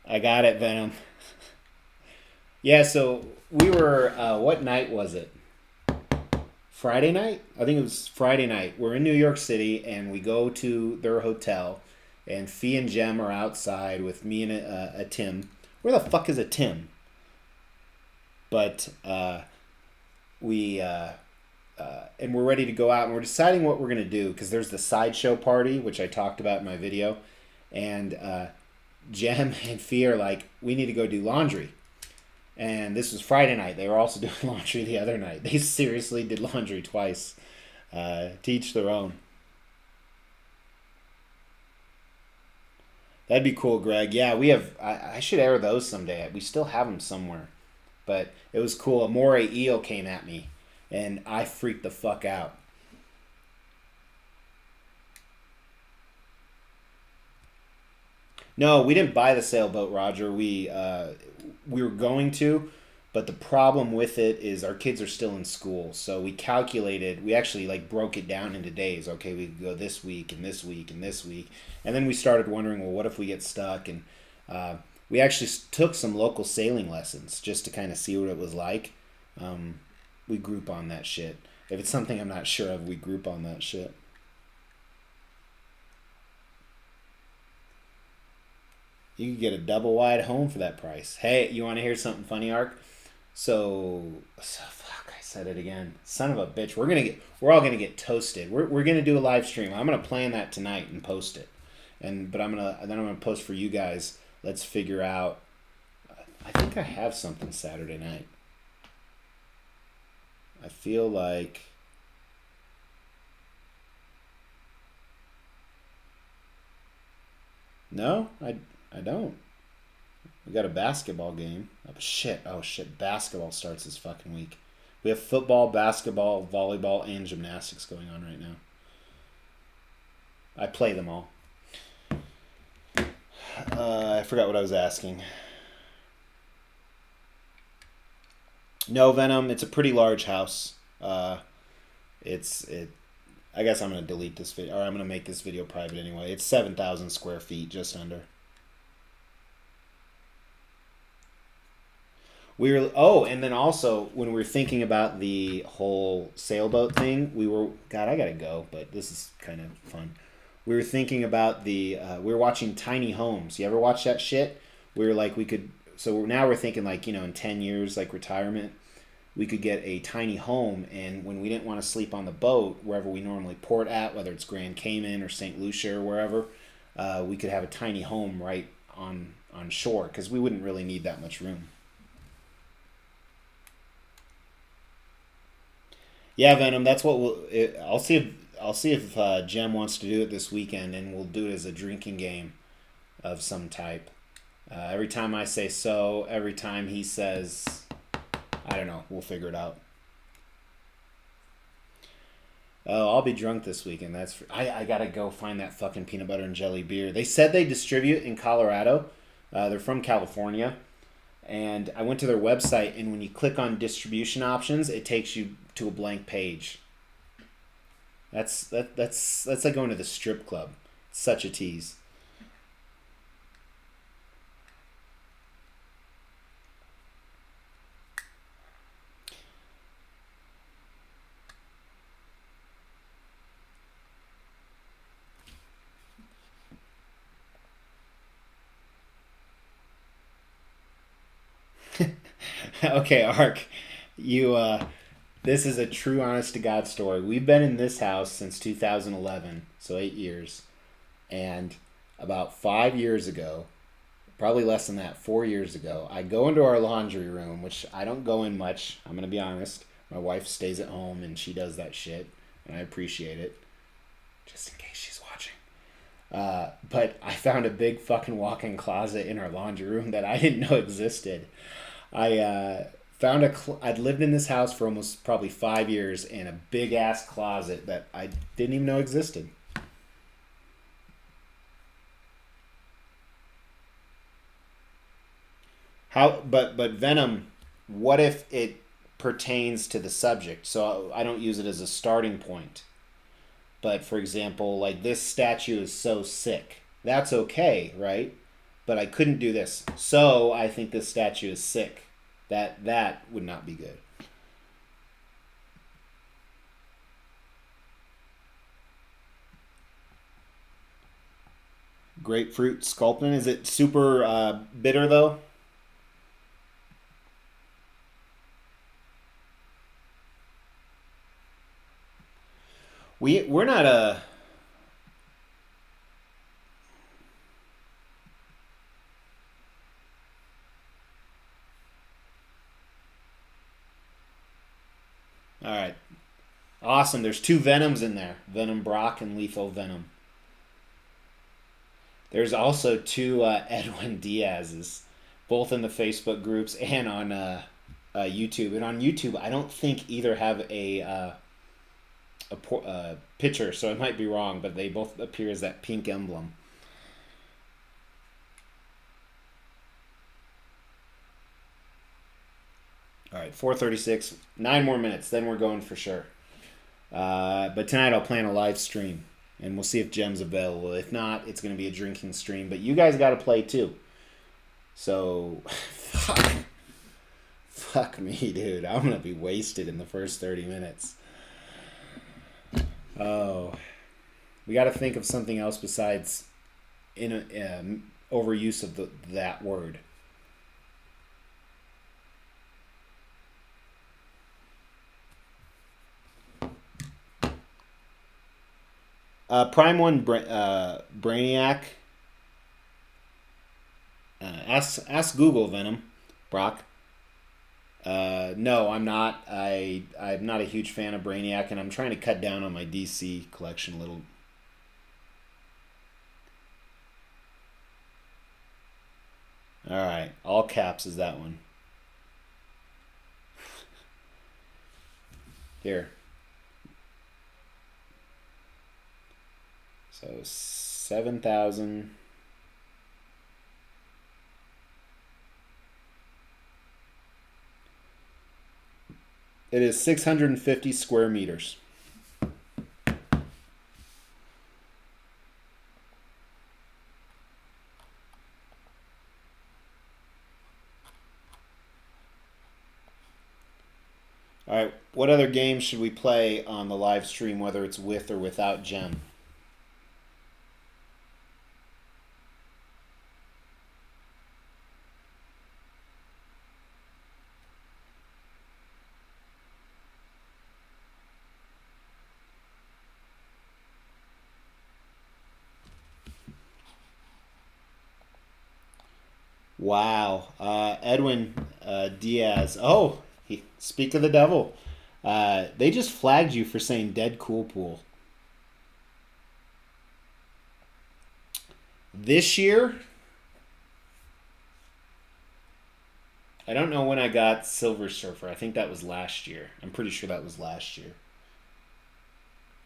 I got it, Venom. Yeah, so we were, what night was it? Friday night? I think it was Friday night. We're in New York City, and we go to their hotel, and Fee and Jem are outside with me and a Tim. Where the fuck is a Tim? But we and we're ready to go out, and we're deciding what we're gonna do because there's the sideshow party, which I talked about in my video, and Jem and Fee are like, we need to go do laundry. And this was Friday night. They were also doing laundry the other night. They seriously did laundry twice. Teach their own. That'd be cool, Greg. Yeah, we have. I should air those someday. We still have them somewhere. But it was cool. A moray eel came at me, and I freaked the fuck out. No, we didn't buy the sailboat, Roger. We were going to, but the problem with it is our kids are still in school. So we calculated. We actually like broke it down into days. Okay, we could go this week and this week and this week, and then we started wondering, well, what if we get stuck? And we actually took some local sailing lessons just to kind of see what it was like. Um, we group on that shit. If it's something I'm not sure of, we group on that shit. You could get a double wide home for that price. Hey, you want to hear something funny, Ark? So fuck, I said it again. Son of a bitch. We're all gonna get toasted. We're gonna do a live stream. I'm gonna plan that tonight and post it. But I'm gonna post for you guys. Let's figure out. I think I have something Saturday night. I feel like no, I don't. We got a basketball game. Oh shit, basketball starts this fucking week. We have football, basketball, volleyball, and gymnastics going on right now. I play them all. I forgot what I was asking. No, Venom. It's a pretty large house. It. I guess I'm gonna delete this video, or I'm gonna make this video private anyway. It's 7,000 square feet, just under. We were oh, and then also when we were thinking about the whole sailboat thing, we were God, I gotta go, but this is kind of fun. We were thinking about we were watching Tiny Homes. You ever watch that shit? We were like, we could. So now we're thinking like in 10 years, like retirement, we could get a tiny home, and when we didn't want to sleep on the boat wherever we normally port at, whether it's Grand Cayman or St. Lucia or wherever, we could have a tiny home right on shore because we wouldn't really need that much room. Yeah, Venom. That's what I'll see if Jem wants to do it this weekend, and we'll do it as a drinking game of some type. Every time I say so, every time he says, I don't know. We'll figure it out. Oh, I'll be drunk this weekend. I gotta go find that fucking peanut butter and jelly beer. They said they distribute in Colorado. They're from California, and I went to their website, and when you click on distribution options, it takes you to a blank page. That's like going to the strip club. It's such a tease. Okay, Ark, you this is a true honest to God story. We've been in this house since 2011, so 8 years. And about 5 years ago, probably less than that, 4 years ago, I go into our laundry room, which I don't go in much. I'm going to be honest. My wife stays at home and she does that shit, and I appreciate it, just in case she's watching. But I found a big fucking walk-in closet in our laundry room that I didn't know existed. I found I'd lived in this house for almost probably 5 years in a big ass closet that I didn't even know existed. But Venom, what if it pertains to the subject? So I don't use it as a starting point. But for example, like this statue is so sick. That's okay, right? But I couldn't do this. So I think this statue is sick. That would not be good. Grapefruit sculpin. Is it super bitter though? We're not a. All right. Awesome. There's two Venoms in there. Venom Brock and Lethal Venom. There's also two Edwin Diaz's, both in the Facebook groups and on YouTube. And on YouTube, I don't think either have a picture, so I might be wrong, but they both appear as that pink emblem. All right, 4:36. 9 more minutes, then we're going for sure. But tonight I'll plan a live stream, and we'll see if Gem's available. If not, it's going to be a drinking stream. But you guys got to play too. So, fuck me, dude. I'm going to be wasted in the first 30 minutes. Oh, we got to think of something else besides overuse of that word. Prime One Brainiac. Ask Google Venom, Brock. No, I'm not. I'm not a huge fan of Brainiac, and I'm trying to cut down on my DC collection a little. All right, all caps is that one. Here. So 7,000. It is 650 square meters. All right. What other games should we play on the live stream, whether it's with or without Gem? Wow. Edwin Diaz. Oh, speak of the devil. They just flagged you for saying dead cool pool. This year, I don't know when I got Silver Surfer. I think that was last year. I'm pretty sure that was last year.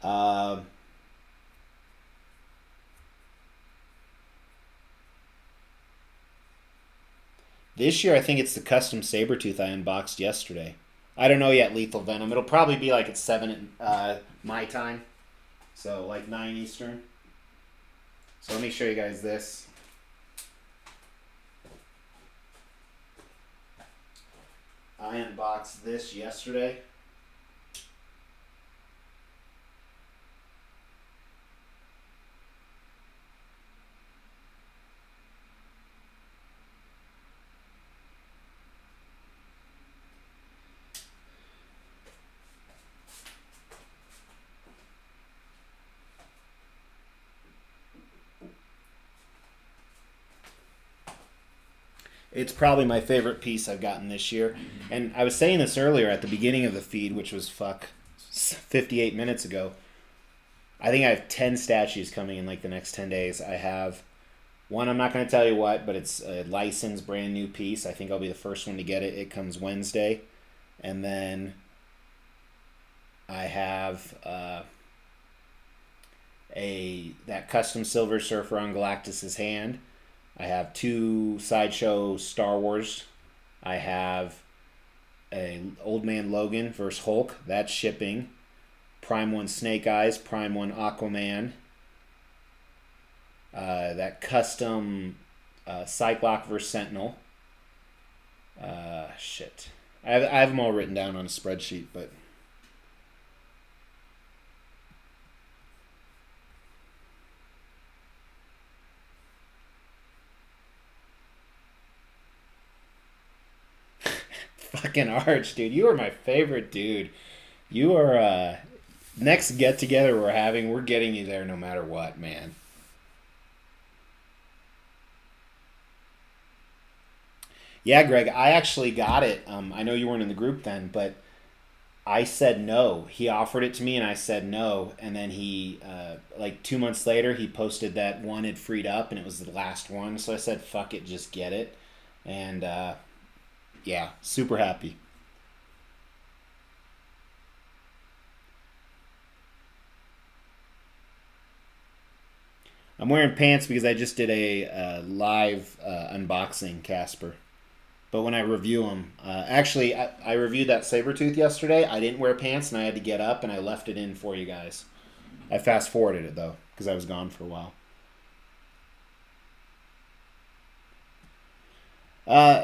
Uh, this year, I think it's the custom Sabretooth I unboxed yesterday. I don't know yet, Lethal Venom. It'll probably be like at 7 my time. So, like 9 Eastern. So, let me show you guys this. I unboxed this yesterday. It's probably my favorite piece I've gotten this year. And I was saying this earlier at the beginning of the feed, which was 58 minutes ago. I think I have 10 statues coming in like the next 10 days. I have one, I'm not going to tell you what, but it's a licensed brand new piece. I think I'll be the first one to get it. It comes Wednesday. And then I have that custom Silver Surfer on Galactus's hand. I have 2 Sideshow Star Wars. I have a Old Man Logan versus Hulk. That's shipping. Prime 1 Snake Eyes. Prime 1 Aquaman. That custom Cyclops versus Sentinel. Shit. I have them all written down on a spreadsheet, but... Fucking Arch, dude. You are my favorite dude. You are, next get together we're having, we're getting you there no matter what, man. Yeah, Greg, I actually got it. I know you weren't in the group then, but I said no. He offered it to me and I said no. And then he, like 2 months later, he posted that one had freed up and it was the last one. So I said, fuck it, just get it. And, yeah, super happy. I'm wearing pants because I just did a live unboxing, Casper. But when I review them, actually, I reviewed that Sabretooth yesterday. I didn't wear pants and I had to get up and I left it in for you guys. I fast forwarded it though because I was gone for a while.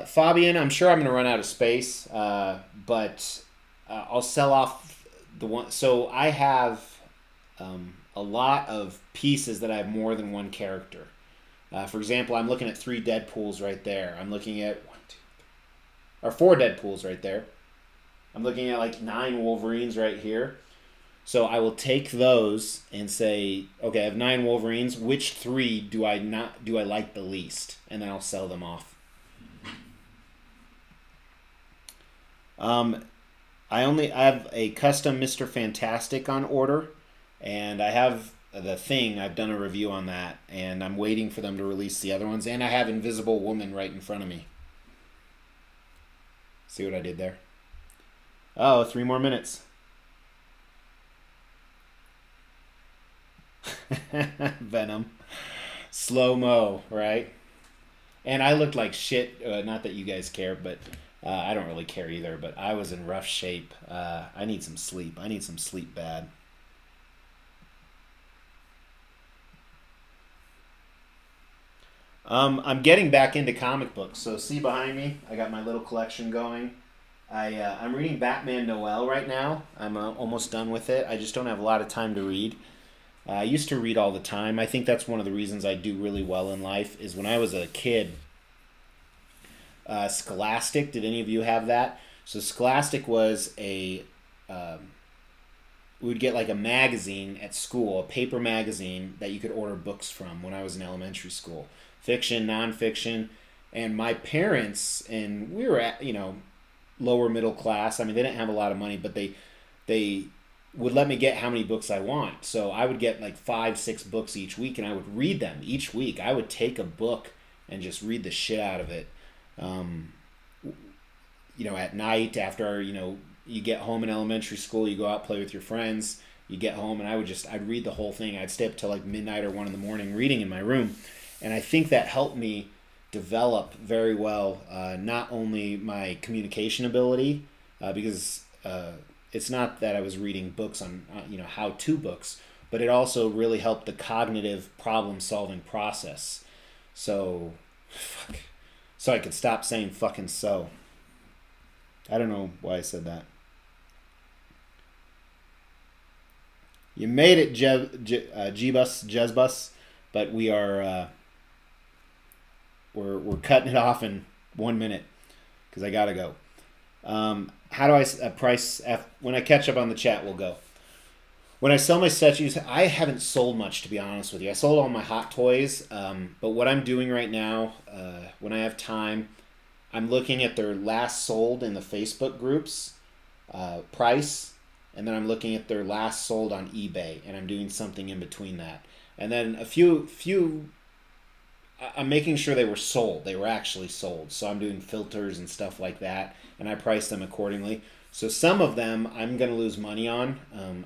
Fabian, I'm sure I'm going to run out of space, but I'll sell off the one. So I have a lot of pieces that I have more than one character. For example, I'm looking at 3 Deadpools right there. I'm looking at or 4 Deadpools right there. I'm looking at like 9 Wolverines right here. So I will take those and say, okay, I have 9 Wolverines. Which 3 do I like the least? And then I'll sell them off. I have a custom Mr. Fantastic on order, and I have the Thing. I've done a review on that, and I'm waiting for them to release the other ones. And I have Invisible Woman right in front of me. See what I did there? Oh, 3 more minutes. Venom. Slow mo, right? And I looked like shit. Not that you guys care, but I don't really care either. But I was in rough shape. I need some sleep. I need some sleep bad. I'm getting back into comic books. So see behind me, I got my little collection going. I'm reading Batman Noel right now. I'm almost done with it. I just don't have a lot of time to read. I used to read all the time. I think that's one of the reasons I do really well in life. Is when I was a kid, Scholastic. Did any of you have that? So Scholastic was a we would get like a magazine at school, a paper magazine that you could order books from when I was in elementary school, fiction, nonfiction, and my parents and we were at lower middle class. I mean, they didn't have a lot of money, but they would let me get how many books I want. So I would get like 5, 6 books each week, and I would read them each week. I would take a book and just read the shit out of it. Um, at night after you get home in elementary school, you go out play with your friends. You get home, and I'd read the whole thing. I'd stay up till like midnight or 1 in the morning reading in my room, and I think that helped me develop very well, not only my communication ability, because it's not that I was reading books on how to books, but it also really helped the cognitive problem solving process. So, fuck. So I could stop saying fucking so. I don't know why I said that. You made it, Jezbus, but we're cutting it off in 1 minute because I gotta go. How do I price? When I catch up on the chat, we'll go. When I sell my statues, I haven't sold much, to be honest with you. I sold all my hot toys, but what I'm doing right now, when I have time, I'm looking at their last sold in the Facebook groups price, and then I'm looking at their last sold on eBay, and I'm doing something in between that. And then a few I'm making sure they were sold. They were actually sold. So I'm doing filters and stuff like that, and I price them accordingly. So some of them I'm going to lose money on.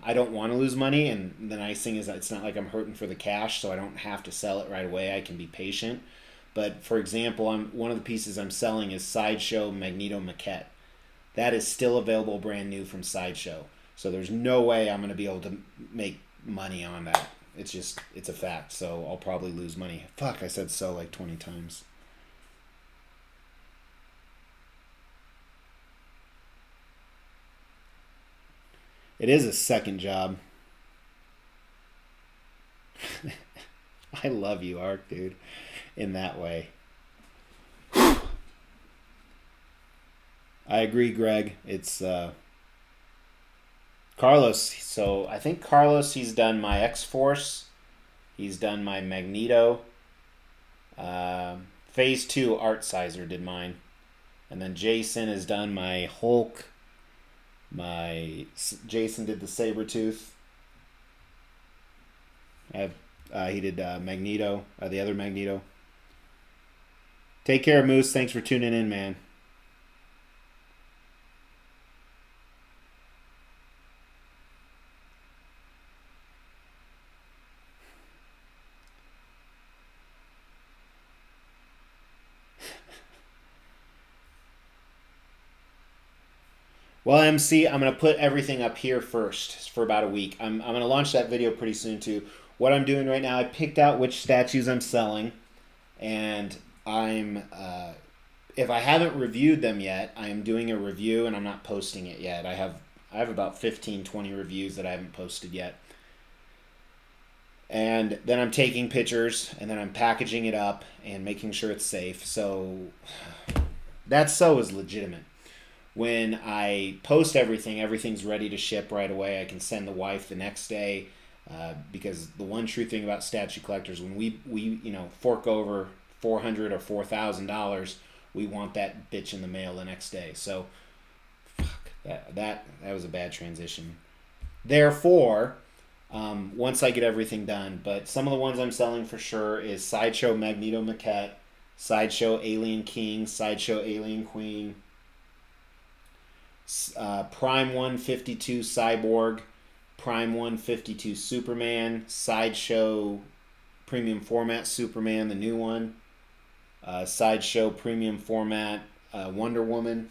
I don't want to lose money, and the nice thing is that it's not like I'm hurting for the cash, so I don't have to sell it right away. I can be patient. But for example, one of the pieces I'm selling is Sideshow Magneto Maquette. That is still available brand new from Sideshow. So there's no way I'm going to be able to make money on that. It's a fact. So I'll probably lose money. Fuck, I said so like 20 times. It is a second job. I love you, Ark, dude, in that way. I agree, Greg. It's Carlos. So I think Carlos, he's done my X-Force. He's done my Magneto. Phase 2 Art Sizer did mine. And then Jason has done my Hulk. Jason did the Sabretooth. He did Magneto, the other Magneto. Take care, Moose. Thanks for tuning in, man. Well, MC, I'm going to put everything up here first for about a week. I'm going to launch that video pretty soon, too. What I'm doing right now, I picked out which statues I'm selling, and if I haven't reviewed them yet, I am doing a review, and I'm not posting it yet. I have about 15, 20 reviews that I haven't posted yet. And then I'm taking pictures, and then I'm packaging it up and making sure it's safe. So that so is legitimate. When I post everything, everything's ready to ship right away. I can send the wife the next day, because the one true thing about statue collectors, when we fork over $400 or $4,000, we want that bitch in the mail the next day. So fuck, that was a bad transition. Therefore, once I get everything done, but some of the ones I'm selling for sure is Sideshow Magneto Maquette, Sideshow Alien King, Sideshow Alien Queen, Prime 152 Cyborg, Prime 152 Superman, Sideshow Premium Format Superman, the new one, Sideshow Premium Format Wonder Woman.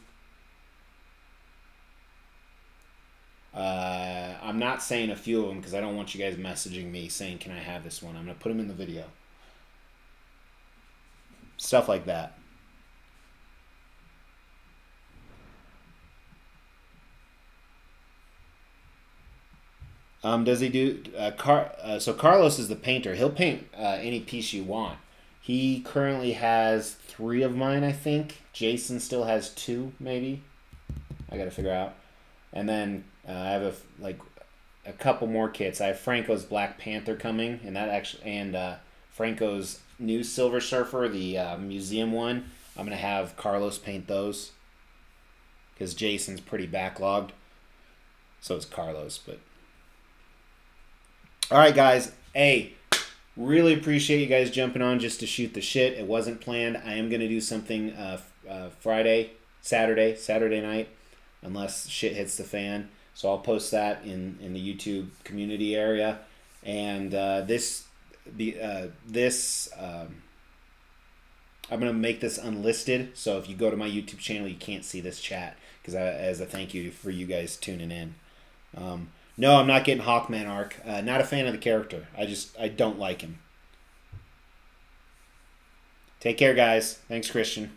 I'm not saying a few of them because I don't want you guys messaging me saying, can I have this one? I'm going to put them in the video. Stuff like that. Does he do so Carlos is the painter. He'll paint any piece you want. He currently has 3 of mine, I think. Jason still has 2, maybe. I got to figure out. And then I have a couple more kits. I have Franco's Black Panther coming, and Franco's new Silver Surfer, the museum one. I'm gonna have Carlos paint those because Jason's pretty backlogged. So is Carlos, but all right, guys. Hey, really appreciate you guys jumping on just to shoot the shit. It wasn't planned. I am gonna do something Saturday night, unless shit hits the fan. So I'll post that in the YouTube community area, and I'm gonna make this unlisted. So if you go to my YouTube channel, you can't see this chat because as a thank you for you guys tuning in. No, I'm not getting Hawkman arc. Not a fan of the character. I don't like him. Take care, guys. Thanks, Christian.